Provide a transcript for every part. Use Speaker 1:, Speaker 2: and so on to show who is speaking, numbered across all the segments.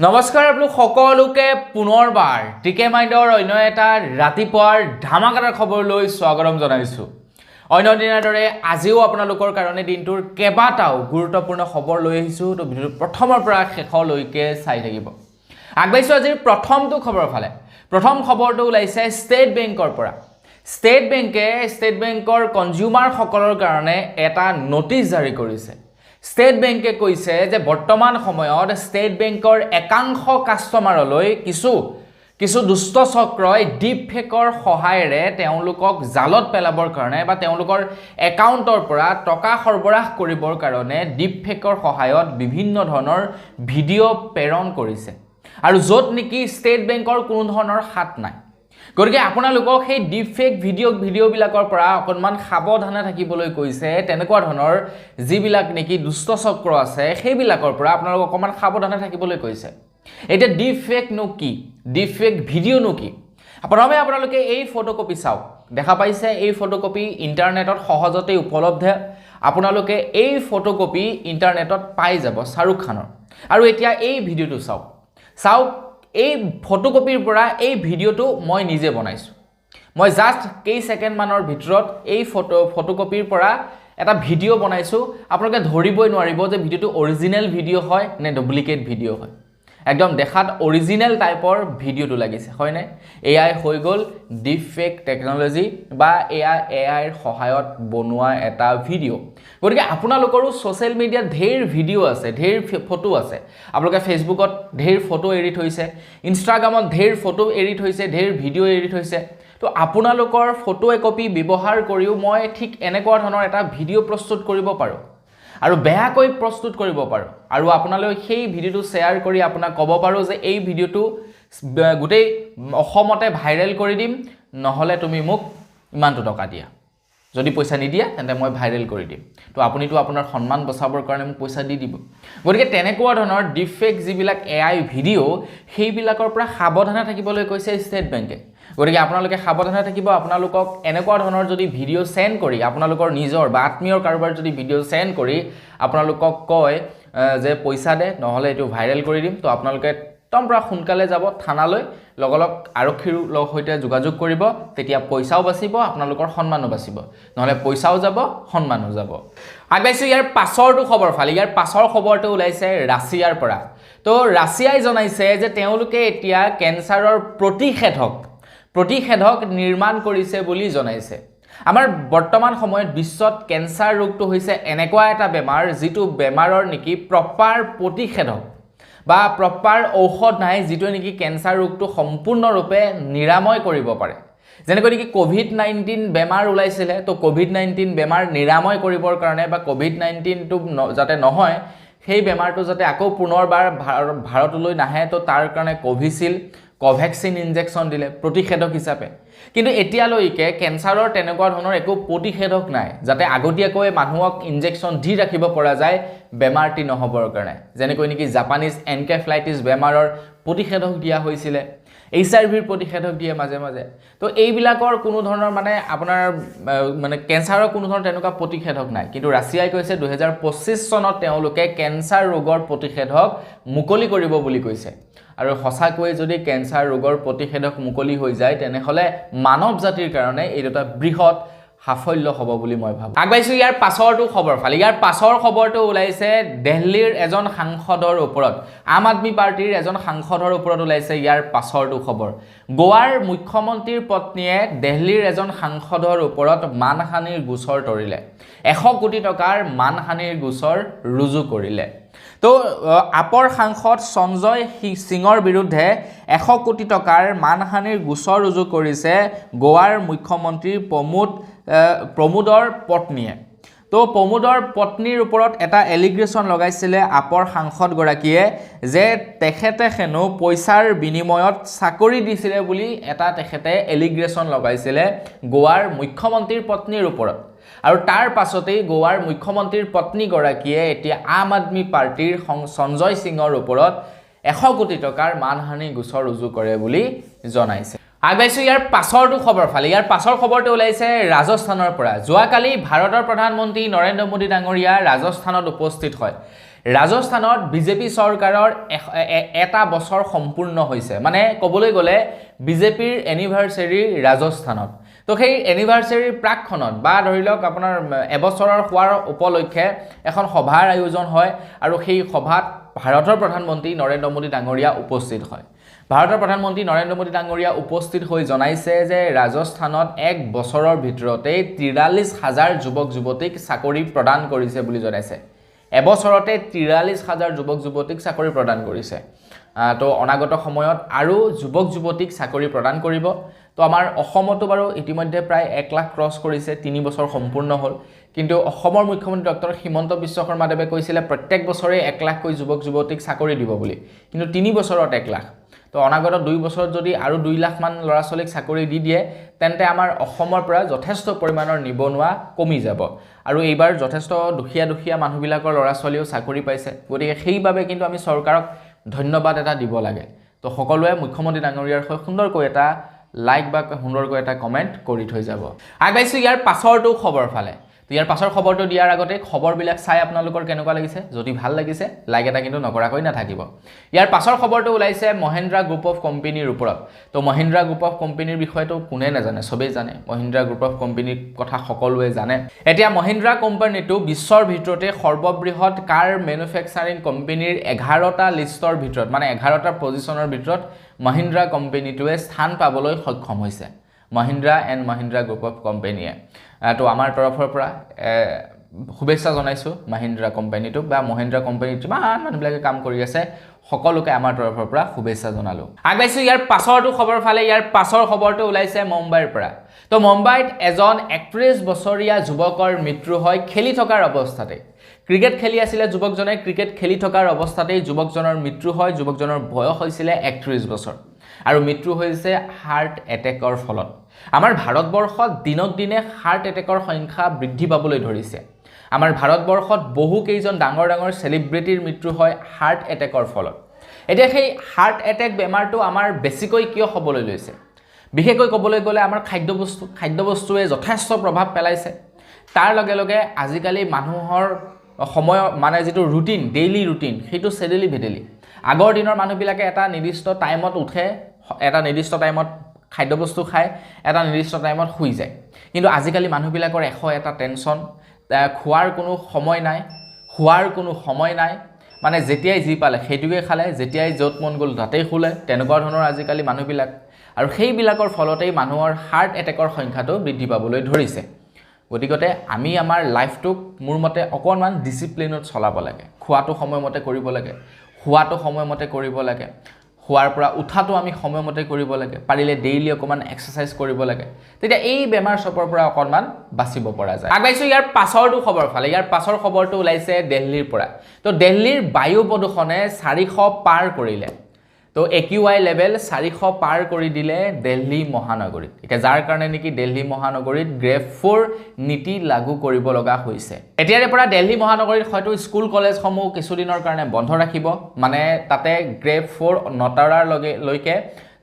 Speaker 1: নমস্কাৰ আপোনালোক সকলোকে পুনৰবাৰ টিকে মাইণ্ডৰ অন্য এটা ৰাতিপুৱাৰ ধামাকাদাৰ খবৰলৈ স্বাগতম জনাইছোঁ। অন্য দিনৰ দৰে আজিও আপোনালোকৰ কাৰণে দিনটোৰ কেইবাটাও গুৰুত্বপূৰ্ণ খবৰ লৈ আহিছোঁ। তো ভিডিঅ'টো প্ৰথমৰ পৰা শেষলৈকে চাই থাকিব। আগবাঢ়িছোঁ আজিৰ প্ৰথমটো খবৰৰ ফালে। প্ৰথম খবৰটো ওলাইছে ষ্টেট বেংকৰ পৰা। ষ্টেট বেংকৰ কনজিউমাৰসকলৰ কাৰণে এটা নটিচ জাৰি কৰিছে। ষ্টেট বেংকে কৈছে যে বৰ্তমান সময়ত ষ্টেট বেংকৰ একাংশ কাষ্টমাৰলৈ কিছু দুষ্ট চক্ৰই ডিপ ফেকৰ সহায়েৰে তেওঁলোকক জালত পেলাবৰ কাৰণে বা তেওঁলোকৰ একাউণ্টৰ পৰা টকা সৰবৰাহ কৰিবৰ কাৰণে ডিপ ফেকৰ সহায়ত বিভিন্ন ধৰণৰ ভিডিঅ' প্ৰেৰণ কৰিছে আৰু য'ত নেকি ষ্টেট বেংকৰ কোনো ধৰণৰ হাত নাই। গতিকে আপোনালোকক সেই ডিপ ফেক ভিডিঅ'বিলাকৰ পৰা অকণমান সাৱধানে থাকিবলৈ কৈছে। তেনেকুৱা ধৰণৰ যিবিলাক নেকি দুষ্ট চক্ৰ আছে সেইবিলাকৰ পৰা আপোনালোকক অকণমান সাৱধানে থাকিবলৈ কৈছে। এতিয়া ডিপ ফেকনো কি, ডিপ ফেক ভিডিঅ'নো কি? প্ৰথমে আপোনালোকে এই ফটোকপি চাওক। দেখা পাইছে এই ফটোকপি ইণ্টাৰনেটত সহজতে উপলব্ধ। আপোনালোকে এই ফটোকপি ইণ্টাৰনেটত পাই যাব শ্বাহৰুখ খানৰ। আৰু এতিয়া এই ভিডিঅ'টো চাওক এই ফটোকপিৰ পৰা এই ভিডিঅ'টো মই নিজে বনাইছোঁ। মই জাষ্ট কেইছেকেণ্ডমানৰ ভিতৰত এই ফটোকপিৰ পৰা এটা ভিডিঅ' বনাইছোঁ। আপোনালোকে ধৰিবই নোৱাৰিব যে ভিডিঅ'টো অৰিজিনেল ভিডিঅ' হয় নে ডুপ্লিকেট ভিডিঅ' হয়। একদম দেখাত অৰিজিনেল টাইপৰ ভিডিঅ'টো লাগিছে, হয়নে? এআই হৈ গ'ল ডিপ ফেক টেকন'লজি বা এআইৰ সহায়ত বনোৱা এটা ভিডিঅ'। গতিকে আপোনালোকৰো ছ'চিয়েল মিডিয়াত ঢেৰ ভিডিঅ' আছে, ঢেৰ ফটো আছে। আপোনালোকে ফেচবুকত ঢেৰ ফটো এৰি থৈছে, ইনষ্টাগ্ৰামত ঢেৰ ফটো এৰি থৈছে, ঢেৰ ভিডিঅ' এৰি থৈছে। তো আপোনালোকৰ ফটো একপি ব্যৱহাৰ কৰিও মই ঠিক এনেকুৱা ধৰণৰ এটা ভিডিঅ' প্ৰস্তুত কৰিব পাৰোঁ আৰু বেয়াকৈ প্ৰস্তুত কৰিব পাৰোঁ। আৰু আপোনালোকে সেই ভিডিঅ'টো শ্বেয়াৰ কৰি আপোনাক ক'ব পাৰোঁ যে এই ভিডিঅ'টো গোটেই অসমতে ভাইৰেল কৰি দিম, নহ'লে তুমি মোক ইমানটো টকা দিয়া। যদি পইচা নিদিয়া তেন্তে মই ভাইৰেল কৰি দিম। তো আপুনিতো আপোনাৰ সন্মান বচাবৰ কাৰণে মোক পইচা দি দিব। গতিকে তেনেকুৱা ধৰণৰ ডিপ ফেক যিবিলাক এআই ভিডিঅ' সেইবিলাকৰ পৰা সাৱধানে থাকিবলৈ কৈছে ষ্টেট বেংকে। গতিকে আপোনালোকে সাৱধানে থাকিব। আপোনালোকক এনেকুৱা ধৰণৰ যদি ভিডিঅ' চেণ্ড কৰি আপোনালোকৰ নিজৰ বা আত্মীয়ৰ কাৰোবাৰ যদি ভিডিঅ' চেণ্ড কৰি আপোনালোকক কয় যে পইচা দে নহ'লে এইটো ভাইৰেল কৰি দিম, তো আপোনালোকে একদম পৰা সোনকালে যাব থানালৈ, লগ আৰক্ষীৰ সৈতে যোগাযোগ কৰিব। তেতিয়া পইচাও বাচিব, আপোনালোকৰ সন্মানো বাচিব। নহ'লে পইচাও যাব, সন্মানো যাব। আগবাঢ়িছোঁ ইয়াৰ পাছৰটো খবৰ ফালে। ইয়াৰ পাছৰ খবৰটো ওলাইছে ৰাছিয়াৰ পৰা। তো ৰাছিয়াই জনাইছে যে তেওঁলোকে এতিয়া কেঞ্চাৰৰ প্ৰতিষেধক নিৰ্মাণ কৰিছে বুলি জনাইছে। আমাৰ বৰ্তমান সময়ত বিশ্বত কেঞ্চাৰ ৰোগটো হৈছে এনেকুৱা এটা বেমাৰ যিটো বেমাৰৰ নেকি প্ৰপাৰ প্ৰতিষেধক বা প্ৰপাৰ ঔষধ নাই, যিটোৱে নেকি কেঞ্চাৰ ৰোগটো সম্পূৰ্ণৰূপে নিৰাময় কৰিব পাৰে। যেনেকৈ নেকি COVID-19 বেমাৰ ওলাইছিলে, তো COVID-19 বেমাৰ নিৰাময় কৰিবৰ কাৰণে বা COVID-19টো যাতে নহয়, সেই বেমাৰটো যাতে আকৌ পুনৰবাৰ ভাৰতলৈ নাহে, তো তাৰ কাৰণে কোভেক্সিন ইনজেকশ্যন দিলে প্ৰতিষেধক হিচাপে। কিন্তু এতিয়ালৈকে কেঞ্চাৰৰ তেনেকুৱা ধৰণৰ একো প্ৰতিষেধক নাই যাতে আগতীয়াকৈ মানুহক ইনজেকশ্যন দি ৰাখিব পৰা যায় বেমাৰটি নহ'বৰ কাৰণে। যেনেকৈ নেকি জাপানীজ এনকেফেলাইটিছ বেমাৰৰ প্ৰতিষেধক দিয়া হৈছিলে, HIV প্ৰতিষেধক দিয়ে মাজে মাজে। তো এইবিলাকৰ কোনো ধৰণৰ আপোনাৰ কেঞ্চাৰৰ কোনো ধৰণৰ তেনেকুৱা প্ৰতিষেধক নাই। কিন্তু ৰাছিয়াই কৈছে 2025 চনত তেওঁলোকে কেঞ্চাৰ ৰোগৰ প্ৰতিষেধক মুকলি কৰিব বুলি কৈছে। আৰু সঁচাকৈয়ে যদি কেঞ্চাৰ ৰোগৰ প্ৰতিষেধক মুকলি হৈ যায় তেনেহ'লে মানৱ জাতিৰ কাৰণে এইটো এটা বৃহৎ সাফল্য হ'ব বুলি মই ভাবোঁ। আগবাঢ়িছোঁ ইয়াৰ পাছৰটো খবৰ ফালে। ইয়াৰ পাছৰ খবৰটো ওলাইছে দিল্লীৰ এজন সাংসদৰ ওপৰত। আম আদমি পাৰ্টিৰ এজন সাংসদৰ ওপৰত ওলাইছে ইয়াৰ পাছৰটো খবৰ। গোৱাৰ মুখ্যমন্ত্ৰীৰ পত্নীয়ে দিল্লীৰ এজন সাংসদৰ ওপৰত মানহানিৰ গোচৰ তৰিলে। 100 কোটি টকাৰ মানহানিৰ গোচৰ ৰুজু কৰিলে। তো আপৰ সাংসদ সঞ্জয় সিঙৰ বিৰুদ্ধে 100 কোটি টকাৰ মানহানিৰ গোচৰ ৰুজু কৰিছে গোৱাৰ মুখ্যমন্ত্ৰী প্ৰমোদৰ পত্নীয়ে। তো প্ৰমোদৰ পত্নীৰ ওপৰত এটা এলিগেশ্যন লগাইছিলে আপৰ সাংসদগৰাকীয়ে যে তেখেতে হেনো পইচাৰ বিনিময়ত চাকৰি দিছিলে বুলি এটা তেখেতে এলিগেশ্যন লগাইছিলে গোৱাৰ মুখ্যমন্ত্ৰীৰ পত্নীৰ ওপৰত। আৰু তাৰ পাছতেই গোৱাৰ মুখ্যমন্ত্ৰীৰ পত্নীগৰাকীয়ে এতিয়া আম আদমি পাৰ্টিৰ সঞ্জয় সিঙৰ ওপৰত 100 কোটি টকাৰ মানহানি গোচৰ ৰুজু কৰে বুলি জনাইছে। আগবাঢ়িছোঁ ইয়াৰ পাছৰটো খবৰ ফালে। ইয়াৰ পাছৰ খবৰটো ওলাইছে ৰাজস্থানৰ পৰা। যোৱাকালি ভাৰতৰ প্ৰধানমন্ত্ৰী নৰেন্দ্ৰ মোদী ডাঙৰীয়া ৰাজস্থানত উপস্থিত হয়। ৰাজস্থানত বিজেপি চৰকাৰৰ এটা বছৰ সম্পূৰ্ণ হৈছে মানে ক'বলৈ গ'লে বিজেপিৰ এনিভাৰ্চাৰী ৰাজস্থানত তো সেই এনিভাৰ্চাৰীৰ প্ৰাকখনত বা ধৰি লওক আপোনাৰ এবছৰৰ হোৱাৰ উপলক্ষে এখন সভাৰ আয়োজন হয় আৰু সেই সভাত ভাৰতৰ প্ৰধানমন্ত্ৰী নৰেন্দ্ৰ মোদী ডাঙৰীয়া উপস্থিত হয় ভাৰতৰ প্ৰধানমন্ত্ৰী নৰেন্দ্ৰ মোদী ডাঙৰীয়া উপস্থিত হৈ জনাইছে যে ৰাজস্থানত এক বছৰৰ ভিতৰতে ৪৩,০০০ যুৱক যুৱতীক চাকৰি প্ৰদান কৰিছে বুলি জনাইছে এবছৰতে ৪৩,০০০ যুৱক যুৱতীক চাকৰি প্ৰদান কৰিছে তো অনাগত সময়ত আৰু যুৱক যুৱতীক চাকৰি প্ৰদান কৰিব তো আমাৰ অসমতো বাৰু ইতিমধ্যে প্ৰায় ১ লাখ ক্ৰছ কৰিছে ৩ বছৰ সম্পূৰ্ণ হ'ল কিন্তু অসমৰ মুখ্যমন্ত্ৰী ডক্টৰ হিমন্ত বিশ্ব শৰ্মাদেৱে কৈছিলে প্ৰত্যেক বছৰে ১ লাখকৈ যুৱক যুৱতীক চাকৰি দিব বুলি কিন্তু ৩ বছৰত ১ লাখ তো অনাগত ২ বছৰত যদি আৰু ২ লাখ মান ল'ৰা ছোৱালীক চাকৰি দি দিয়ে তেন্তে আমাৰ অসমৰ পৰা যথেষ্ট পৰিমাণৰ নিবনুৱা কমি যাব আৰু এইবাৰ যথেষ্ট দুখীয়া মানুহবিলাকৰ ল'ৰা ছোৱালীও চাকৰি পাইছে গতিকে সেইবাবে কিন্তু আমি চৰকাৰক ধন্যবাদ এটা দিব লাগে তো সকলোৱে মুখ্যমন্ত্ৰী ডাঙৰীয়াৰ হৈ সুন্দৰকৈ এটা লাইক বা সুন্দৰকৈ এটা কমেণ্ট কৰি থৈ যাব আগবাইছোঁ ইয়াৰ পাছৰটো খবৰ ফালে তো ইয়াৰ পাছৰ খবৰটো দিয়াৰ আগতে খবৰবিলাক চাই আপোনালোকৰ কেনেকুৱা লাগিছে যদি ভাল লাগিছে লাইক এটা কিন্তু নকৰাকৈ নাথাকিব ইয়াৰ পাছৰ খবৰটো ওলাইছে মহিন্দ্ৰা গ্ৰুপ অফ কোম্পানীৰ ওপৰত তো মহিন্দ্ৰা গ্ৰুপ অফ কোম্পানীৰ বিষয়টো কোনে নাজানে সবেই জানে মহিন্দ্ৰা গ্ৰুপ অফ কোম্পানীৰ কথা সকলোৱে জানে এতিয়া মহিন্দ্ৰা কোম্পানীটো বিশ্বৰ ভিতৰতে সৰ্ববৃহৎ কাৰ মেনুফেকচাৰিং কোম্পানীৰ 11টা লিষ্টৰ ভিতৰত মানে 11টা পজিশনৰ ভিতৰত মহিন্দ্ৰা কোম্পানীটোৱে স্থান পাবলৈ সক্ষম হৈছে Mahindra and Mahindra group of কোম্পানীয়ে তো আমাৰ তৰফৰ পৰা শুভেচ্ছা জনাইছোঁ মহিন্দ্ৰা কোম্পানীটো বা মহিন্দ্ৰা কোম্পানীত যিমান মানুহবিলাকে কাম কৰি আছে সকলোকে আমাৰ তৰফৰ পৰা শুভেচ্ছা জনালোঁ আগবাইছোঁ ইয়াৰ পাছৰটো খবৰ ফালে ইয়াৰ পাছৰ খবৰটো ওলাইছে মুম্বাইৰ পৰা তো মুম্বাইত এজন ৩১ বছৰীয়া যুৱকৰ মৃত্যু হয় খেলি থকাৰ অৱস্থাতে ক্ৰিকেট খেলি আছিলে যুৱকজনে ক্ৰিকেট খেলি থকাৰ অৱস্থাতেই যুৱকজনৰ মৃত্যু হয় যুৱকজনৰ বয়স হৈছিলে ৩১ বছৰ আৰু মৃত্যু হৈছে হাৰ্ট এটেকৰ ফলত আমাৰ ভাৰতবৰ্ষত দিনক দিনে হাৰ্ট এটেকৰ সংখ্যা বৃদ্ধি পাবলৈ ধৰিছে আমাৰ ভাৰতবৰ্ষত বহু কেইজন ডাঙৰ সেলিব্ৰিটিৰ মৃত্যু হয় হাৰ্ট এটেকৰ ফলত এতিয়া সেই হাৰ্ট এটেক বেমাৰটো আমাৰ বেছিকৈ কিয় হ'বলৈ লৈছে বিশেষকৈ ক'বলৈ গ'লে আমাৰ খাদ্যবস্তুৱে যথেষ্ট প্ৰভাৱ পেলাইছে তাৰ লগে লগে আজিকালি মানুহৰ সময় মানে যেটো ৰুটিন ডেইলি ৰুটিন সেইটো সেডেলি ভেডেলি আগৰ দিনৰ মানুহবিলাকে এটা নিৰ্দিষ্ট টাইমত উঠে এটা নিৰ্দিষ্ট টাইমত খাদ্যবস্তু খায় এটা নিৰ্দিষ্ট টাইমত শুই যায় কিন্তু আজিকালি মানুহবিলাকৰ এটা টেনচন খোৱাৰ কোনো সময় নাই মানে যেতিয়াই যি পালে সেইটোকে খালে যেতিয়াই য'ত মন গ'ল তাতেই শুলে তেনেকুৱা ধৰণৰ আজিকালি মানুহবিলাক আৰু সেইবিলাকৰ ফলতেই মানুহৰ হাৰ্ট এটেকৰ সংখ্যাটো বৃদ্ধি পাবলৈ ধৰিছে গতিকে আমি আমাৰ লাইফটোক মোৰ মতে অকণমান ডিসিপ্লিনত চলাব লাগে খোৱাটো সময়মতে কৰিব লাগে খোৱাটো সময়মতে কৰিব লাগে খোৱাৰ পৰা উঠাটো আমি সময়মতে কৰিব লাগে পাৰিলে ডেইলি অকমান এক্সাৰসাইজ কৰিব লাগে তেতিয়া এই বেমাৰ চপৰ পৰা অকণমান বাচিব পৰা যায় আগবাইছোঁ ইয়াৰ পাছৰটো খবৰ ফালে ইয়াৰ পাছৰ খবৰটো ওলাইছে দিল্লীৰ পৰা তো দিল্লীৰ বায়ু প্ৰদূষণে 400 পাৰ কৰিলে তো AQI লেভেল 400 পাৰ কৰি দিলে দিল্লী মহানগৰীত এটা যাৰ কাৰণে নেকি দিল্লী মহানগৰীত গ্ৰেড 4 নীতি লাগু কৰিব লগা হৈছে এতিয়াৰে পৰা দিল্লী মহানগৰীত হয়তো স্কুল কলেজসমূহ কিছুদিনৰ কাৰণে বন্ধ ৰাখিব মানে তাতে গ্ৰেড 4 নটাৰাৰ লৈকে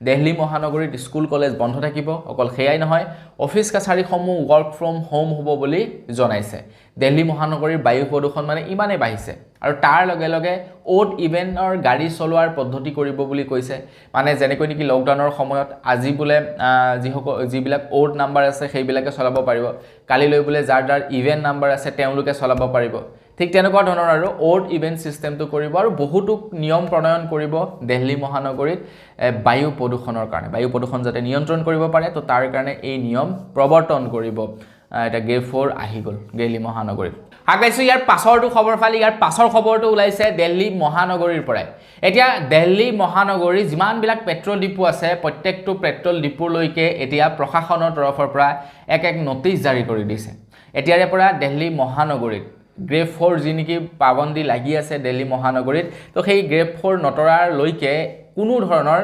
Speaker 1: দিল্লী মহানগৰীত স্কুল কলেজ বন্ধ থাকিব অকল সেয়াই নহয় অফিস কাছাৰীসমূহ ওয়াৰ্ক ফ্ৰম হোম হ'ব বুলি জনাইছে দিল্লী মহানগৰীৰ বায়ু প্ৰদূষণ মানে ইমানে বাঢ়িছে আৰু তাৰ লগে লগে ওড ইভেন্টৰ গাড়ী চলোৱাৰ পদ্ধতি কৰিব বুলি কৈছে মানে যেনেকৈ নেকি লকডাউনৰ সময়ত আজি বুলে যিবিলাক ওড নাম্বাৰ আছে সেইবিলাকে চলাব পাৰিব কালিলৈ বুলে যাৰ ইভেন্ট নাম্বাৰ আছে তেওঁলোকে চলাব পাৰিব ঠিক তেনেকুৱা ধৰণৰ আৰু ওড ইভেন্ট সিস্টেমটো কৰিব আৰু বহুতো নিয়ম প্ৰণয়ন কৰিব দিল্লী মহানগৰীত বায়ু প্ৰদূষণৰ কাৰণে বায়ু প্ৰদূষণ যাতে নিয়ন্ত্ৰণ কৰিব পাৰে তো তাৰ কাৰণে এই নিয়ম প্ৰৱৰ্তন কৰিব এটা গ্ৰেড 4 আহি গ'ল দিল্লী মহানগৰীত আগবাইছোঁ ইয়াৰ পাছৰটো খবৰ ফালি ইয়াৰ পাছৰ খবৰটো ওলাইছে দিল্লী মহানগৰীৰ পৰা এতিয়া দিল্লী মহানগৰী যিমানবিলাক পেট্ৰল ডিপু আছে প্ৰত্যেকটো পেট্ৰল ডিপুলৈকে এতিয়া প্ৰশাসনৰ তৰফৰ পৰা এক নটিচ জাৰি কৰি দিছে এতিয়াৰে পৰা দিল্লী মহানগৰীত গ্ৰেড 4 যি নেকি পাবন্দী লাগি আছে দিল্লী মহানগৰীত তো সেই গ্ৰেড 4 নটৰাৰ লৈকে কোনো ধৰণৰ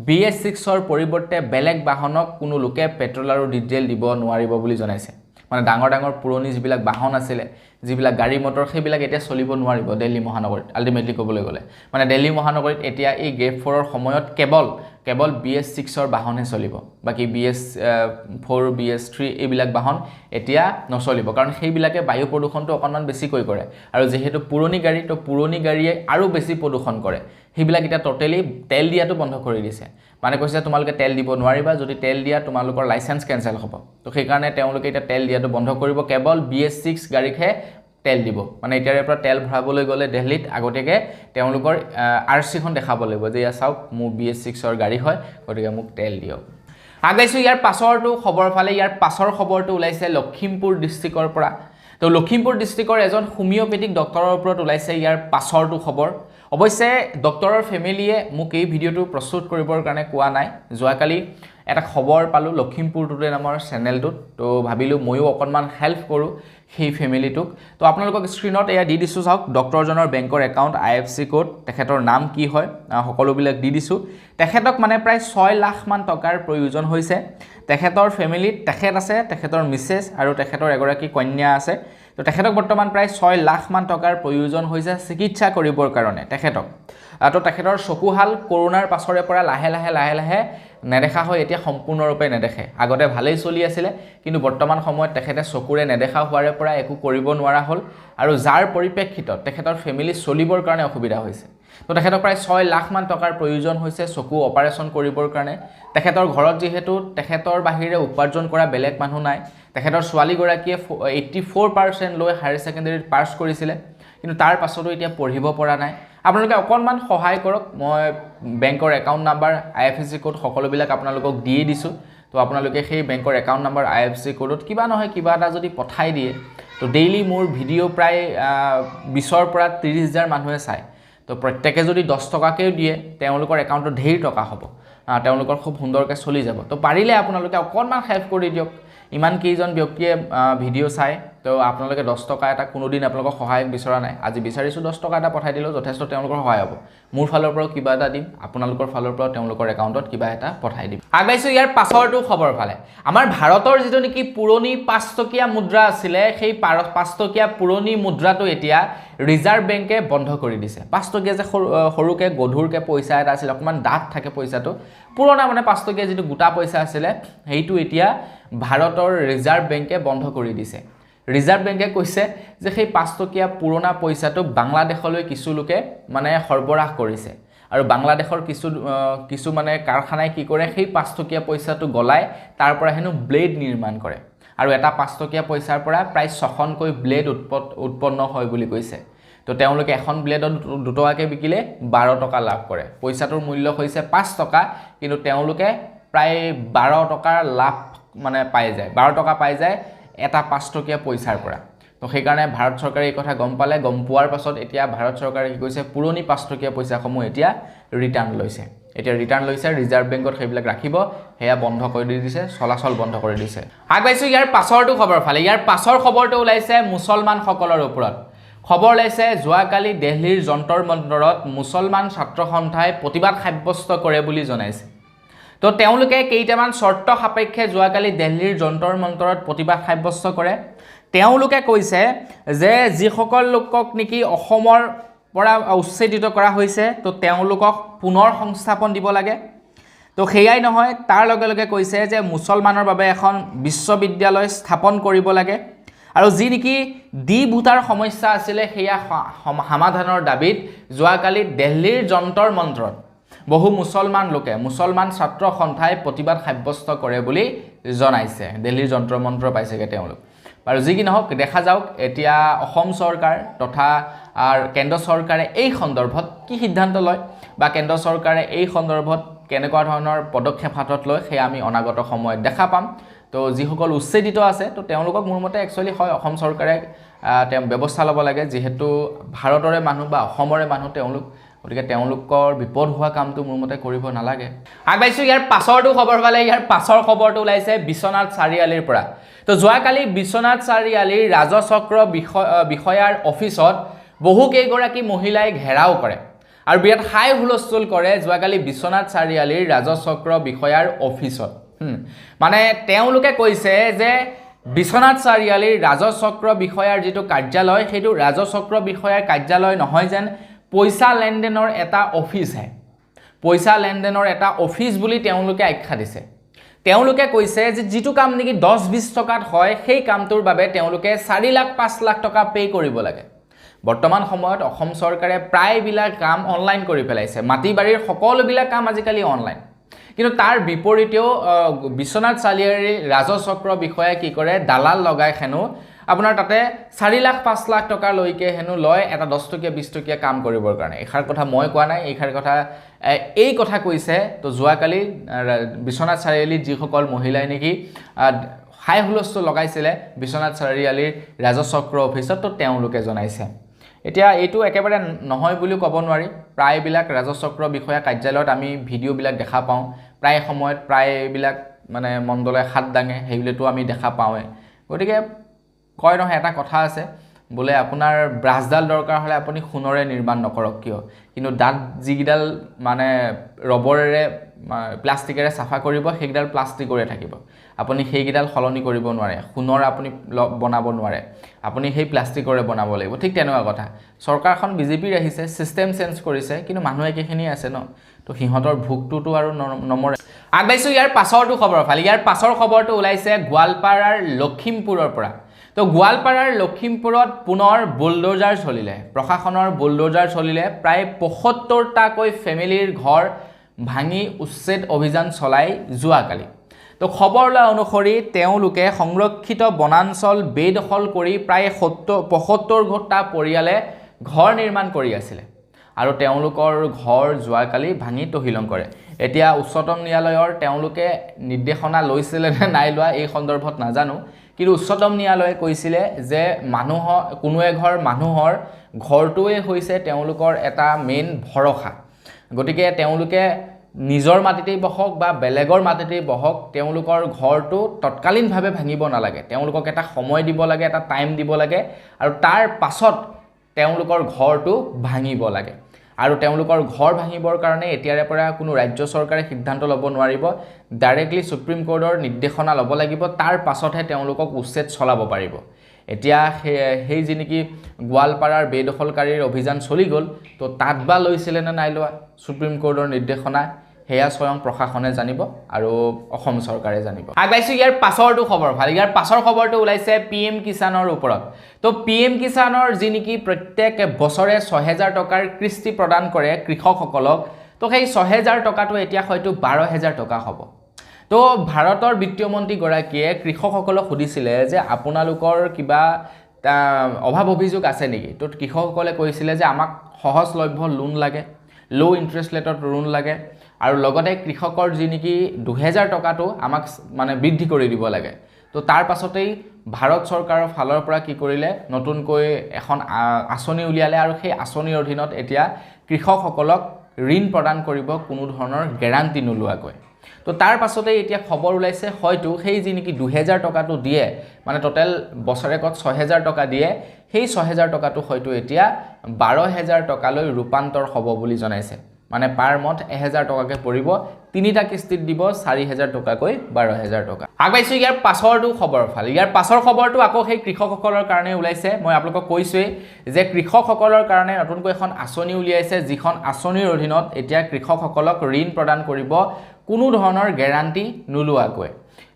Speaker 1: BS6 ৰ পৰিৱৰ্তে বেলেগ বাহনক কোনো লোকে পেট্ৰল আৰু ডিজেল দিব নোৱাৰিব বুলি জনাইছে মানে ডাঙৰ ডাঙৰ পুৰণি যিবিলাক বাহন আছিলে যিবিলাক গাড়ী মটৰ সেইবিলাক এতিয়া চলিব নোৱাৰিব দিল্লী মহানগৰীত আল্টিমেটলি ক'বলৈ গ'লে মানে দিল্লী মহানগৰীত এতিয়া এই গ্ৰেড 4ৰ সময়ত কেৱল BS6ৰ বাহনহে চলিব বাকি BS4 BS3 এইবিলাক বাহন এতিয়া নচলিব কাৰণ সেইবিলাকে বায়ু প্ৰদূষণটো অকণমান বেছিকৈ কৰে আৰু যেহেতু পুৰণি গাড়ী তো পুৰণি গাড়ীয়ে আৰু বেছি প্ৰদূষণ কৰে সেইবিলাক এতিয়া টোটেলি তেল দিয়াটো বন্ধ কৰি দিছে মানে কৈছে তোমালোকে তেল দিব নোৱাৰিবা যদি তেল দিয়া তোমালোকৰ লাইসেন্স কেনসেল হ'ব তো সেই কাৰণে তেওঁলোকে এটা তেল দিয়াটো বন্ধ কৰিব কেৱল BS6 গাড়ীহে তেল দিব মানে এতিয়াৰে পৰা তেল ভৰাবলৈ গ'লে দিল্লীত আগতেকে তেওঁলোকৰ RC খন দেখাব লাগিব যে ইয়া চাওক মোৰ BS6ৰ গাড়ী হয় গতিকে মোক তেল দিয়ক আগাইছো ইয়াৰ পাছৰটো খবৰ ফালে ইয়াৰ পাছৰ খবৰটো ওলাইছে লখিমপুৰ ডিস্ট্ৰিক্টৰ পৰা তো লখিমপুৰ ডিস্ট্ৰিক্টৰ এজন হোমিওপেথিক ডক্টৰৰ ওপৰত ওলাইছে ইয়াৰ পাছৰটো খবৰ অৱশ্যে ডক্টৰৰ ফেমিলিয়ে মোক এই ভিডিঅ'টো প্ৰস্তুত কৰিবৰ কাৰণে কোৱা নাই যোৱাকালি এটা খবৰ পালো লখিমপুৰ টুডে নামৰ চেনেলটোত তো ভাবিলো ময়ো অকণমান হেল্প কৰোঁ সেই ফেমিলিটোক তো আপোনালোকক স্ক্ৰীনত এয়া দি দিছোঁ চাওক ডক্টৰজনৰ বেংকৰ একাউণ্ট IFC কোড তেখেতৰ নাম কি হয় সকলোবিলাক দি দিছোঁ তেখেতক মানে প্ৰায় 6 লাখ মান টকাৰ প্ৰয়োজন হৈছে তেখেতৰ ফেমিলিত তেখেত আছে তেখেতৰ মিছেছ আৰু তেখেতৰ এগৰাকী কন্যা আছে তো তেখেতক বৰ্তমান প্ৰায় 6 লাখ মান টকাৰ প্ৰয়োজন হৈছে চিকিৎসা কৰিবৰ কাৰণে তেখেতক তো তেখেতৰ চকুহাল কৰোনাৰ পাছৰে পৰা লাহে লাহে নেদেখা হয় এতিয়া সম্পূৰ্ণৰূপে নেদেখে আগতে ভালেই চলি আছিল কিন্তু বৰ্তমান সময়ত তেখেতে চকুৰে নেদেখা হোৱাৰে পৰা একো কৰিব নোৱাৰা হ'ল আৰু যাৰ পৰিপ্ৰেক্ষিতত তেখেতৰ ফেমিলি চলিবৰ কাৰণে অসুবিধা হৈছে তো তেখেতৰ প্ৰায় 6 লাখ মান টকাৰ প্ৰয়োজন হৈছে চকু অপাৰেশ্যন কৰিবৰ কাৰণে তেখেতৰ ঘৰত যেহেতু তেখেতৰ বাহিৰে উপাৰ্জন কৰা বেলেগ মানুহ নাই তেখেতৰ ছোৱালী গৰাকীয়ে 84% লৈ হায়াৰ সেকেন্ডাৰীত পাছ কৰিছিল কিন্তু তাৰ পাছতো এতিয়া পঢ়িব পৰা নাই আপোনালোকে অকণমান সহায় কৰক মই বেংকৰ একাউণ্ট নাম্বাৰ IFC কোড সকলোবিলাক আপোনালোকক দিয়ে দিছোঁ তো আপোনালোকে সেই বেংকৰ একাউণ্ট নাম্বাৰ IFC কোডত কিবা নহয় কিবা এটা যদি পঠাই দিয়ে তো ডেইলি মোৰ ভিডিঅ' প্ৰায় 20ৰ পৰা 30,000 মানুহে চায় তো প্ৰত্যেকে যদি 10 টকাকেও দিয়ে তেওঁলোকৰ একাউণ্টত ঢেৰ টকা হ'ব তেওঁলোকৰ খুব সুন্দৰকৈ চলি যাব তো পাৰিলে আপোনালোকে অকণমান হেল্প কৰি দিয়ক ইমান কেইজন ব্যক্তিয়ে ভিডিঅ' চায় তো আপোনালোকে 10 টকা এটা কোনোদিন আপোনালোকক সহায় বিচৰা নাই আজি বিচাৰিছোঁ 10 টকা এটা পঠাই দিলেও যথেষ্ট তেওঁলোকৰ সহায় হ'ব মোৰ ফালৰ পৰাও কিবা এটা দিম আপোনালোকৰ ফালৰ পৰাও তেওঁলোকৰ একাউণ্টত কিবা এটা পঠাই দিম আগাইছোঁ ইয়াৰ পাছৰটো খবৰ ফালে আমাৰ ভাৰতৰ যিটো নেকি পুৰণি 5 টকীয়া মুদ্ৰা আছিলে সেই 5 টকীয়া পুৰণি মুদ্ৰাটো এতিয়া ৰিজাৰ্ভ বেংকে বন্ধ কৰি দিছে 5 টকীয়া যে সৰুকে গধুৰকে পইচা এটা আছিল অকমান ডাঠ থাকে পইচাটো পুৰণা মানে 5 টকীয়া যিটো গোটা পইচা আছিলে সেইটো এতিয়া ভাৰতৰ ৰিজাৰ্ভ বেংকে বন্ধ কৰি দিছে ৰিজাৰ্ভ বেংকে কৈছে যে সেই 5 টকীয়া পুৰণা পইচাটো বাংলাদেশলৈ কিছু লোকে মানে সৰবৰাহ কৰিছে আৰু বাংলাদেশৰ কিছু মানে কাৰখানাই কি কৰে সেই 5 টকীয়া পইচাটো গলাই তাৰ পৰা হেনো ব্লেড নিৰ্মাণ কৰে আৰু এটা 5 টকীয়া পইচাৰ পৰা প্ৰায় 6খনকৈ ব্লেড উৎপন্ন হয় বুলি কৈছে তো তেওঁলোকে এখন ব্লেডত 2 টকাকৈ বিকিলে 12 টকা লাভ কৰে পইচাটোৰ মূল্য হৈছে 5 টকা কিন্তু তেওঁলোকে প্ৰায় 12 টকাৰ লাভ মানে পাই যায় 12 টকা পাই যায় এটা 5 টকীয়া পইচাৰ পৰা তো সেই কাৰণে ভাৰত চৰকাৰে এই কথা গম পালে গম পোৱাৰ পাছত এতিয়া ভাৰত চৰকাৰে কি কৈছে পুৰণি 5 টকীয়া পইচাসমূহ এতিয়া ৰিটাৰ্ণ লৈছে ৰিজাৰ্ভ বেংকত সেইবিলাক ৰাখিব হেয়া বন্ধ কৰি দিছে চলাচল বন্ধ কৰি দিছে আগবাইছো ইয়াৰ পাছৰটো খবৰ ফালে ইয়াৰ পাছৰ খবৰটো ওলাইছে মুছলমান সকলৰ ওপৰত খবৰ ওলাইছে যোৱাকালি দিল্লীৰ যন্তৰ মন্তৰত মুছলমান ছাত্ৰ সন্থাই প্ৰতিবাদ সাব্যস্ত কৰে বুলি জনাইছে তো তেওঁলোকে কেইটামান শৰ্ত সাপেক্ষে যোৱাকালি দিল্লীৰ যন্তৰ মন্তৰত প্ৰতিবাদ সাব্যস্ত কৰে তেওঁলোকে কৈছে যে যিসকল লোকক নেকি অসমৰ পৰা উচ্ছেদিত কৰা হৈছে তো তেওঁলোকক পুনৰ সংস্থাপন দিব লাগে তো সেয়াই নহয় তাৰ লগে লগে কৈছে যে মুছলমানৰ বাবে এখন বিশ্ববিদ্যালয় স্থাপন কৰিব লাগে আৰু যি নেকি ডি ভোটাৰ সমস্যা আছিল সেয়া সমাধানৰ দাবীত যোৱাকালি দিল্লীৰ যন্তৰ মন্তৰত বহু মুছলমান ছাত্ৰ সন্থাই প্ৰতিবাদ সাব্যস্ত কৰে বুলি জনাইছে দিল্লীৰ যন্তৰ মন্ত্ৰ পাইছেগে তেওঁলোক আৰু যি কি নহওক দেখা যাওক এতিয়া অসম চৰকাৰ তথা কেন্দ্ৰ চৰকাৰে এই সন্দৰ্ভত কি সিদ্ধান্ত লয় বা কেন্দ্ৰ চৰকাৰে এই সন্দৰ্ভত কেনেকুৱা ধৰণৰ পদক্ষেপ হাতত লয় সেই আমি অনাগত সময়ত দেখা পাম তো যিসকল উচ্ছেদিত আছে তো তেওঁলোকক মোৰ মতে একচুৱেলি হয় অসম চৰকাৰে ব্যৱস্থা ল'ব লাগে যিহেতু ভাৰতৰে মানুহ বা অসমৰে মানুহ তেওঁলোক গতিকে তেওঁলোকৰ বিপদ হোৱা কামটো মোৰ মতে কৰিব নালাগে আগবাইছো ইয়াৰ পাছৰটো খবৰ পালে ইয়াৰ পাছৰ খবৰটো ওলাইছে বিশ্বনাথ চাৰিআলিৰ পৰা তো যোৱাকালি বিশ্বনাথ চাৰিআলিৰ ৰাজচক্ৰ বিষয়াৰ অফিচত বহু কেইগৰাকী মহিলাই ঘেৰাও কৰে আৰু বিৰাট হাই হুলস্থুল কৰে যোৱাকালি বিশ্বনাথ চাৰিআলিৰ ৰাজচক্ৰ বিষয়াৰ অফিচত মানে তেওঁলোকে কৈছে যে বিশ্বনাথ চাৰিআলিৰ ৰাজচক্ৰ বিষয়াৰ যিটো কাৰ্যালয় সেইটো ৰাজচক্ৰ বিষয়াৰ কাৰ্যালয় নহয় যেন পইচা লেনদেনৰ এটা অফিচহে পইচা লেনদেনৰ এটা অফিচ বুলি তেওঁলোকে আখ্যা দিছে তেওঁলোকে কৈছে যে যিটো কাম নেকি 10-20 টকাত হয় সেই কামটোৰ বাবে তেওঁলোকে 4 লাখ 5 লাখ টকা পে কৰিব লাগে বৰ্তমান সময়ত অসম চৰকাৰে প্ৰায়বিলাক কাম অনলাইন কৰি পেলাইছে মাটি বাৰীৰ সকলোবিলাক কাম আজিকালি অনলাইন কিন্তু তাৰ বিপৰীতেও বিশ্বনাথ চাৰিআলিৰ ৰাজচক্ৰ বিষয়াই কি কৰে দালাল লগাই হেনো আপোনাৰ তাতে 4 লাখ 5 লাখ টকা লৈকে হেনো লয় এটা 10 টকীয়া 20 টকীয়া কাম কৰিবৰ কাৰণে এখাৰ কথা মই কোৱা নাই এখাৰ কথা এই কথা কৈছে তো যোৱাকালি বিশ্বনাথ চাৰিআলিৰ যিসকল মহিলাই নেকি হাই হুলস্থুল লগাইছিলে বিশ্বনাথ চাৰিআলিৰ ৰাজচক্ৰ অফিচত তো তেওঁলোকে জনাইছে এতিয়া এইটো একেবাৰে নহয় বুলি ক'ব নোৱাৰি প্ৰায়বিলাক ৰাজচক্ৰ বিষয়া কাৰ্যালয়ত আমি ভিডিঅ'বিলাক দেখা পাওঁ প্ৰায় সময়ত প্ৰায়বিলাক মানে মণ্ডলে হাত দাঙে সেইবিলাকতো আমি দেখা পাওঁৱে গতিকে কয় নহয় এটা কথা আছে বোলে আপোনাৰ ব্ৰাছডাল দৰকাৰ হ'লে আপুনি সোণৰে নিৰ্মাণ নকৰক কিয় কিন্তু দাঁত যিগিডাল মানে ৰবৰেৰে প্লাষ্টিকেৰে চাফা কৰিব সেইগিডাল প্লাষ্টিকৰে থাকিব আপুনি সেইগিডাল সলনি কৰিব নোৱাৰে সোণৰ আপুনি বনাব নোৱাৰে আপুনি সেই প্লাষ্টিকৰে বনাব লাগিব ঠিক তেনেকুৱা কথা চৰকাৰখন বিজেপিৰ আহিছে সিস্টেম চেঞ্জ কৰিছে কিন্তু মানুহ একেখিনি আছে ন তো সিহঁতৰ ভোকটোতো আৰু নমৰে আগবাইছো ইয়াৰ পাছৰটো খবৰ ফালি ইয়াৰ পাছৰ খবৰটো ওলাইছে গোৱালপাৰাৰ লখিমপুৰৰ পৰা তো গোৱালপাৰাৰ লখিমপুৰত পুনৰ বুলডোজাৰ চলিলে প্ৰশাসনৰ বুলডোজাৰ চলিলে প্ৰায় ৭৫টাকৈ ফেমিলিৰ ঘৰ ভাঙি উচ্ছেদ অভিযান চলাই যোৱাকালি তো খবৰ লোৱা অনুসৰি তেওঁলোকে সংৰক্ষিত বনাঞ্চল বেদখল কৰি প্ৰায় ৭৫টা পৰিয়ালে ঘৰ নিৰ্মাণ কৰি আছিল আৰু তেওঁলোকৰ ঘৰ যোৱাকালি ভাঙি তহিলং কৰে এতিয়া উচ্চতম ন্যায়ালয়ৰ তেওঁলোকে নিৰ্দেশনা লৈছিল নে নাই লোৱা এই সন্দৰ্ভত নাজানো কিন্তু উচ্চতম ন্যায়ালয়ে কৈছিলে যে মানুহৰ কোনো এঘৰ মানুহৰ ঘৰটোৱে হৈছে তেওঁলোকৰ এটা মেইন ভৰসা গতিকে তেওঁলোকে নিজৰ মাটিতেই বহক বা বেলেগৰ মাটিতেই বহক তেওঁলোকৰ ঘৰটো তৎকালীনভাৱে ভাঙিব নালাগে তেওঁলোকক এটা সময় দিব লাগে এটা টাইম দিব লাগে আৰু তাৰ পাছত তেওঁলোকৰ ঘৰটো ভাঙিব লাগে আৰু তেওঁলোকৰ ঘৰ ভাঙিবৰ কাৰণে এতিয়াৰে পৰা কোনো ৰাজ্য চৰকাৰে সিদ্ধান্ত ল'ব নোৱাৰিব ডাইৰেক্টলি সুপ্ৰিম কোৰ্টৰ নিৰ্দেশনা ল'ব লাগিব তাৰ পাছতহে তেওঁলোকক উচ্ছেদ চলাব পাৰিব এতিয়া সেই যি নেকি গোৱালপাৰাৰ বেদখলকাৰীৰ অভিযান চলি গ'ল তো তাত বা লৈছিলে নে নাই লোৱা সুপ্ৰিম কোৰ্টৰ নিৰ্দেশনা হেয়া স্বয়ং প্ৰশাসনে জানিব আৰু অসম চৰকাৰে জানিব আগবাইছো ইয়াৰ পাছৰটো খবৰ ভাল ইয়াৰ পাছৰ খবৰটো ওলাইছে পিএম কিষাণৰ ওপৰত তো পিএম কিষাণৰ যি নেকি প্ৰত্যেক বছৰে ৬০০০ টকাৰ কিস্তি প্ৰদান কৰে কৃষকসকলক তো সেই ৬০০০ টকাটো এতিয়া হয়তো ১২০০০ টকা হ'ব তো ভাৰতৰ বিত্তীয় মন্ত্ৰীগৰাকীয়ে কৃষকসকলক সুধিছিলে যে আপোনালোকৰ কিবা অভাৱ অভিযোগ আছে নেকি তো কৃষকসকলে কৈছিলে যে আমাক সহজলভ্য লোন লাগে লো ইন্টাৰেষ্ট ৰেটত লোন লাগে আৰু লগতে কৃষকৰ যি নেকি ২০০০ টকাটো আমাক মানে বৃদ্ধি কৰি দিব লাগে তো তাৰ পাছতেই ভাৰত চৰকাৰৰ ফালৰ পৰা কি কৰিলে নতুনকৈ এখন আঁচনি উলিয়ালে আৰু সেই আঁচনিৰ অধীনত এতিয়া কৃষকসকলক ঋণ প্ৰদান কৰিব কোনো ধৰণৰ গ্যাৰান্টি নোলোৱাকৈ তো তাৰ পাছতেই এতিয়া খবৰ ওলাইছে হয়তো সেই যি নেকি ২০০০ টকাটো দিয়ে মানে টোটেল বছৰেকত ৬০০০ টকা দিয়ে সেই ৬০০০ টকাটো হয়তো এতিয়া ১২০০০ টকালৈ ৰূপান্তৰ হ'ব বুলি জনাইছে মানে পাৰ মন্থ ১০০০ টকাকৈ পৰিব তিনিটা কিস্তিত দিব ৪০০০ টকাকৈ ১২০০০ টকা আগবাইছো ইয়াৰ পাছৰটো খবৰ ফাল ইয়াৰ পাছৰ খবৰটো আকৌ সেই কৃষকসকলৰ কাৰণে ওলাইছে মই আপোনালোকক কৈছোৱেই যে কৃষকসকলৰ কাৰণে নতুনকৈ এখন আঁচনি উলিয়াইছে যিখন আঁচনিৰ অধীনত এতিয়া কৃষকসকলক ঋণ প্ৰদান কৰিব কোনো ধৰণৰ গ্যাৰান্টি নোলোৱাকৈ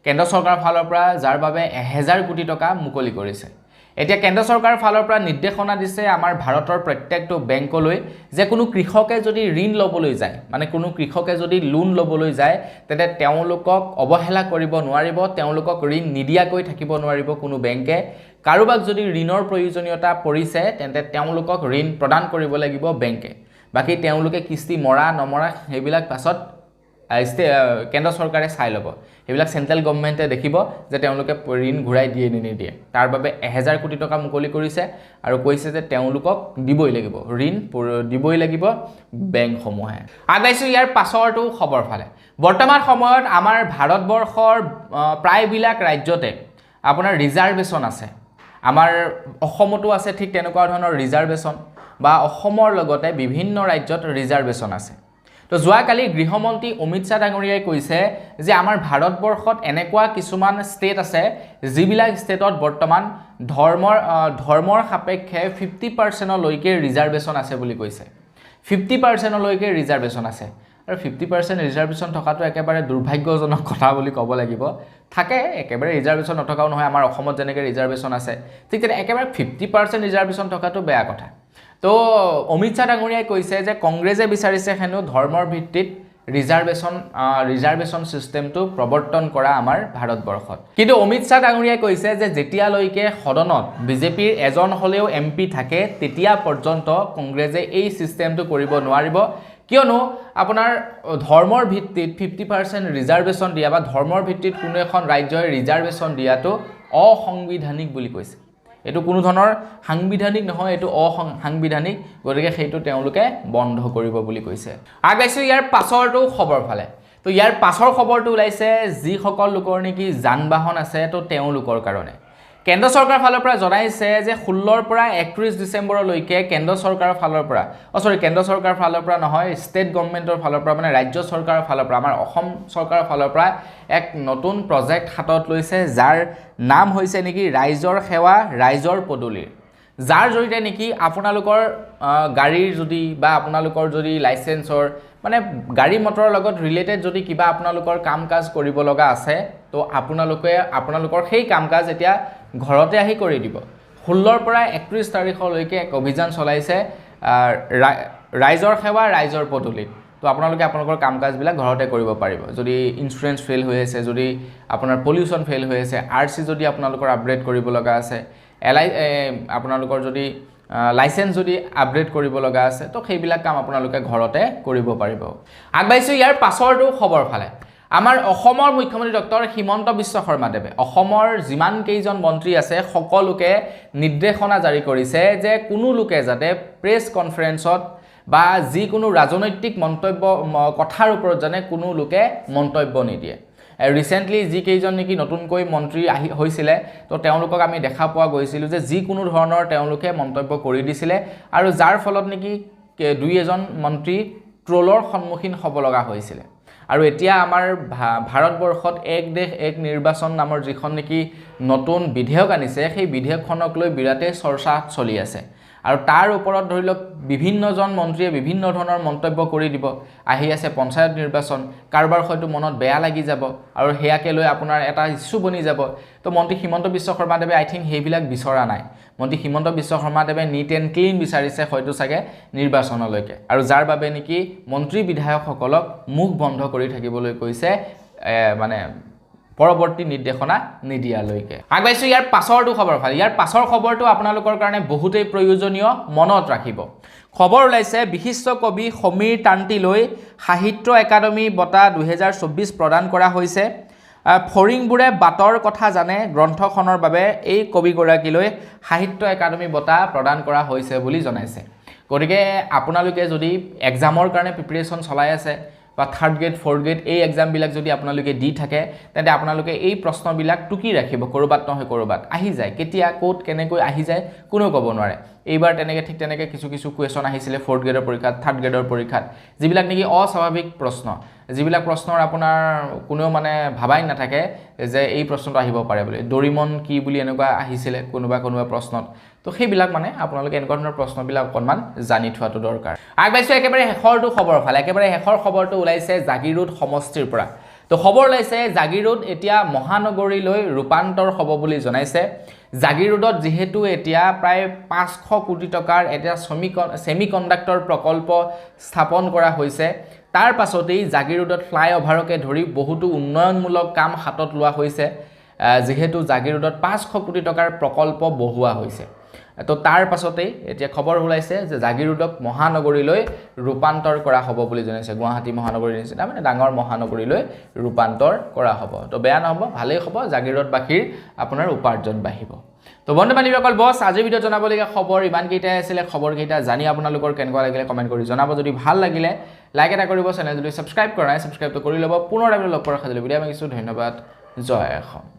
Speaker 1: কেন্দ্ৰ চৰকাৰৰ ফালৰ পৰা যাৰ বাবে ১০০০ কোটি টকা মুকলি কৰিছে এতিয়া কেন্দ্ৰ চৰকাৰৰ ফালৰ পৰা নিৰ্দেশনা দিছে আমাৰ ভাৰতৰ প্ৰত্যেকটো বেংকলৈ যে কোনো কৃষকে যদি ঋণ ল'বলৈ যায় মানে কোনো কৃষকে যদি লোন ল'বলৈ যায় তেতে তেওঁলোকক অৱহেলা কৰিব নোৱাৰিব তেওঁলোকক ঋণ নিদিয়াকৈ থাকিব নোৱাৰিব কোনো বেংকে কাৰোবাক যদি ঋণৰ প্ৰয়োজনীয়তা পৰিছে তেন্তে তেওঁলোকক ঋণ প্ৰদান কৰিব লাগিব বেংকে বাকি তেওঁলোকে কিস্তি মৰা নমৰা সেইবিলাক পাছত কেন্দ্ৰ চৰকাৰে চাই ল'ব সেইবিলাক সেন্ট্ৰেল গভৰ্ণমেণ্টে দেখিব যে তেওঁলোকে ঋণ ঘূৰাই দিয়ে নিদিয়ে তাৰ বাবে ১০০০ কোটি টকা মুকলি কৰিছে আৰু কৈছে যে তেওঁলোকক দিবই লাগিব ঋণ দিবই লাগিব বেংকসমূহে আগবাইছো ইয়াৰ পাছৰটো খবৰ ফালে বৰ্তমান সময়ত আমাৰ ভাৰতবৰ্ষৰ প্ৰায়বিলাক ৰাজ্যতে আপোনাৰ ৰিজাৰ্ভেশ্যন আছে আমাৰ অসমতো আছে ঠিক তেনেকুৱা ধৰণৰ ৰিজাৰ্ভেশ্যন বা অসমৰ লগতে বিভিন্ন ৰাজ্যত ৰিজাৰ্ভেশ্যন আছে তো যোৱাকালি গৃহমন্ত্ৰী অমিত শ্বাহ ডাঙৰীয়াই কৈছে যে আমাৰ ভাৰতবৰ্ষত এনেকুৱা কিছুমান ষ্টেট আছে যিবিলাক ষ্টেটত বৰ্তমান ধৰ্মৰ সাপেক্ষে 50%লৈকে ৰিজাৰ্ভেশ্যন আছে বুলি কৈছে 50%লৈকে ৰিজাৰ্ভেশ্যন আছে আৰু 50% ৰিজাৰ্ভেশ্যন থকাটো একেবাৰে দুৰ্ভাগ্যজনক কথা বুলি ক'ব লাগিব থাকে একেবাৰে ৰিজাৰ্ভেশ্যন নথকাও নহয় আমাৰ অসমত যেনেকৈ ৰিজাৰ্ভেশ্যন আছে ঠিক তেনে একেবাৰে 50% ৰিজাৰ্ভেশ্যন থকাটো বেয়া কথা তো অমিত শ্বাহ ডাঙৰীয়াই কৈছে যে কংগ্ৰেছে বিচাৰিছে হেনো ধৰ্মৰ ভিত্তিত ৰিজাৰ্ভেশ্যন সিস্টেমটো প্ৰৱৰ্তন কৰা আমাৰ ভাৰতবৰ্ষত কিন্তু অমিত শ্বাহ ডাঙৰীয়াই কৈছে যে যেতিয়ালৈকে সদনত বিজেপিৰ এজন হলেও এমপি থাকে তেতিয়া পৰ্যন্ত কংগ্ৰেছে এই সিস্টেমটো কৰিব নোৱাৰিব কিয়নো আপোনাৰ ধৰ্মৰ ভিত্তিত 50% ৰিজাৰ্ভেশ্যন দিয়া বা ধৰ্মৰ ভিত্তিত কোনো এখন ৰাজ্যই ৰিজাৰ্ভেশ্যন দিয়াটো অসাংবিধানিক বুলি কৈছে এটো কোনো ধৰণৰ সাংবিধানিক নহয় এটো অসাংবিধানিক গতিকে সেইটো তেওঁলোকে বন্ধ কৰিব বুলি কৈছে আগাইছো ইয়াৰ পাছৰটো খবৰ ফালে তো ইয়াৰ পাছৰ খবৰটো ওলাইছে যি সকল লোকৰ নেকি যান বাহন আছে তো তেওঁলোকৰ কাৰণে কেন্দ্ৰ চৰকাৰ ফালৰ পৰা জনাইছে যে 16 পৰা 31 ডিসেম্বৰলৈকে কেন্দ্ৰ চৰকাৰৰ ফালৰ পৰা কেন্দ্ৰ চৰকাৰৰ ফালৰ পৰা নহয় ষ্টেট গভৰ্ণমেণ্টৰ ফালৰ পৰা মানে ৰাজ্য চৰকাৰৰ ফালৰ পৰা আমাৰ অসম চৰকাৰৰ ফালৰ পৰা এক নতুন প্ৰজেক্ট হাতত লৈছে যাৰ নাম হৈছে নেকি ৰাইজৰ সেৱা ৰাইজৰ পদুলিৰ যাৰ জৰিয়তে নেকি আপোনালোকৰ গাড়ীৰ যদি বা আপোনালোকৰ যদি লাইসেন্সৰ মানে গাড়ী মটৰৰ লগত ৰিলেটেড যদি কিবা আপোনালোকৰ কাম কাজ কৰিব লগা আছে তো আপোনালোকৰ সেই কাম কাজ এতিয়া ঘৰতে আহি কৰি দিব 16 পৰা 31 তাৰিখলৈকে এক অভিযান চলাইছে ৰাইজৰ সেৱা ৰাইজৰ পদুলিত তো আপোনালোকে আপোনালোকৰ কাম কাজবিলাক ঘৰতে কৰিব পাৰিব যদি ইনস্যুৰেন্স ফেল হৈ আছে যদি আপোনাৰ পলিউশন ফেল হৈ আছে আৰসি যদি আপোনালোকৰ আপগ্ৰেড কৰিব লগা আছে আপোনালোকৰ যদি লাইসেন্স যদি আপগ্ৰেড কৰিব লগা আছে তো সেইবিলাক কাম আপোনালোকে ঘৰতে কৰিব পাৰিব আগবাইছো ইয়াৰ পাছৰটো খবৰ ফালে আমাৰ অসমৰ মুখ্যমন্ত্ৰী ডক্টৰ হিমন্ত বিশ্ব শৰ্মা দেৱে অসমৰ যিমান কেইজন মন্ত্ৰী আছে সকলোকে নিৰ্দেশনা জাৰি কৰিছে যে কোনো লোকে যাতে প্ৰেছ কনফাৰেন্সত বা যিকোনো ৰাজনৈতিক মন্তব্য কথাৰ ওপৰত জানে কোনো লোকে মন্তব্য নিদিয়ে ৰিসেন্টলি যি কেইজন নেকি নতুনকৈ মন্ত্ৰী হৈছিলে তো তেওঁলোকক আমি দেখা পোৱা গৈছিল যে যিকোনো ধৰণৰ তেওঁলোকে মন্তব্য কৰি দিছিলে আৰু যাৰ ফলত নেকি দুই এজন মন্ত্ৰী ট্ৰলৰ সন্মুখীন হ'ব লগা হৈছিল আৰু এতিয়া আমাৰ ভাৰতবৰ্ষত এক দেশ এক নিৰ্বাচন নামৰ যিখন নেকি নতুন বিধেয়ক আনিছে সেই বিধেয়কখনক লৈ বিৰাটে চৰ্চা চলি আছে আৰু তাৰ ওপৰত ধৰি লওক বিভিন্নজন মন্ত্ৰীয়ে বিভিন্ন ধৰণৰ মন্তব্য কৰি দিব আহি আছে পঞ্চায়ত নিৰ্বাচন কাৰোবাৰ হয়তো মনত বেয়া লাগি যাব আৰু হেয়াকে লৈ আপোনাৰ এটা ইস্যু বনি যাব তো মন্ত্ৰী হিমন্ত বিশ্ব শৰ্মা দেৱে আই থিংক সেইবিলাক বিচৰা নাই মন্ত্ৰী হিমন্ত বিশ্ব শৰ্মা দেৱে নিট এণ্ড ক্লিন বিচাৰিছে হয়তো চাগে নিৰ্বাচনলৈকে আৰু যাৰ বাবে নেকি মন্ত্ৰী বিধায়কসকলক মুখ বন্ধ কৰি থাকিবলৈ কৈছে মানে পৰৱৰ্তী নিৰ্দেশনা নিদিয়ালৈকে আগবাইছো ইয়াৰ পাছৰটো খবৰ ফালে ইয়াৰ পাছৰ খবৰটো আপোনালোকৰ কাৰণে বহুতেই প্ৰয়োজনীয় মনত ৰাখিব খবৰ ওলাইছে বিশিষ্ট কবি সমীৰ তান্তিলৈ সাহিত্য একাডেমী বঁটা 2024 প্ৰদান কৰা হৈছে ফৰিংবোৰে বাতৰ কথা জানে গ্ৰন্থখনৰ বাবে এই কবিগৰাকীলৈ সাহিত্য একাডেমী বঁটা প্ৰদান কৰা হৈছে বুলি জনাইছে গতিকে আপোনালোকে যদি এক্সামৰ কাৰণে প্ৰিপাৰেচন চলাই আছে বা থাৰ্ড গ্ৰেড ফ'ৰ্থ গ্ৰেড এই এক্সামবিলাক যদি আপোনালোকে দি থাকে তেন্তে আপোনালোকে এই প্ৰশ্নবিলাক টুকি ৰাখিব কৰবাত নহয় কৰবাত আহি যায় কেতিয়া কোট কেনেকৈ আহি যায় কোনো ক'ব নোৱাৰে এইবাৰ তেনেকৈ ঠিক তেনেকৈ কিছু কুৱেশ্যন আহিছিলে ফ'ৰ্থ গ্ৰেডৰ পৰীক্ষাত থাৰ্ড গ্ৰেডৰ পৰীক্ষাত যিবিলাক নেকি অস্বাভাৱিক প্ৰশ্ন যিবিলাক প্ৰশ্নৰ আপোনাৰ কোনেও মানে ভাবাই নাথাকে যে এই প্ৰশ্নটো আহিব পাৰে বুলি দৰিমন কি বুলি এনেকুৱা আহিছিলে কোনোবা প্ৰশ্নত তো সেইবিলাক মানে আপোনালোকে এনেকুৱা ধৰণৰ প্ৰশ্নবিলাক অকণমান জানি থোৱাটো দৰকাৰ আগবাইছো একেবাৰে শেষৰটো খবৰ ফালে একেবাৰে শেষৰ খবৰটো ওলাইছে জাগিৰোড সমষ্টিৰ পৰা তো খবৰ ওলাইছে জাগিৰোড এতিয়া মহানগৰীলৈ ৰূপান্তৰ হ'ব বুলি জনাইছে জাগিৰোডত যেহেতু এতিয়া প্ৰায় 500 কোটি টকাৰ এটা সেমিকণ্ডাক্টৰ প্ৰকল্প স্থাপন কৰা হৈছে তাৰ পাছতেই জাগিৰোডত ফ্লাইঅভাৰকে ধৰি বহুতো উন্নয়নমূলক কাম হাতত লোৱা হৈছে যেহেতু জাগিৰোডত 500 কোটি টকাৰ প্ৰকল্প বহোৱা হৈছে তো তাৰ পাছতেই এতিয়া খবৰ ওলাইছে যে জাগিৰোডক মহানগৰীলৈ ৰূপান্তৰ কৰা হ'ব বুলি জনাইছে গুৱাহাটী মহানগৰীৰ নিচিনা মানে ডাঙৰ মহানগৰীলৈ ৰূপান্তৰ কৰা হ'ব তো বেয়া নহ'ব ভালেই হ'ব জাগিৰোডবাসীৰ আপোনাৰ উপাৰ্জন বাঢ়িব তো বন্ধু বান্ধৱীসকল বস আজি ভিডিঅ' জনাবলগীয়া খবৰ ইমানকেইটাই আছিলে খবৰকেইটা জানি আপোনালোকৰ কেনেকুৱা লাগিলে কমেণ্ট কৰি জনাব যদি ভাল লাগিলে লাইক এটা কৰিব চেনেল যদি ছাবস্ক্ৰাইব কৰা নাই ছাবস্ক্ৰাইবটো কৰি ল'ব পুনৰ আমি লগ কৰাৰ খাজিলে ভিডিঅ' মাগিছোঁ ধন্যবাদ জয় অসম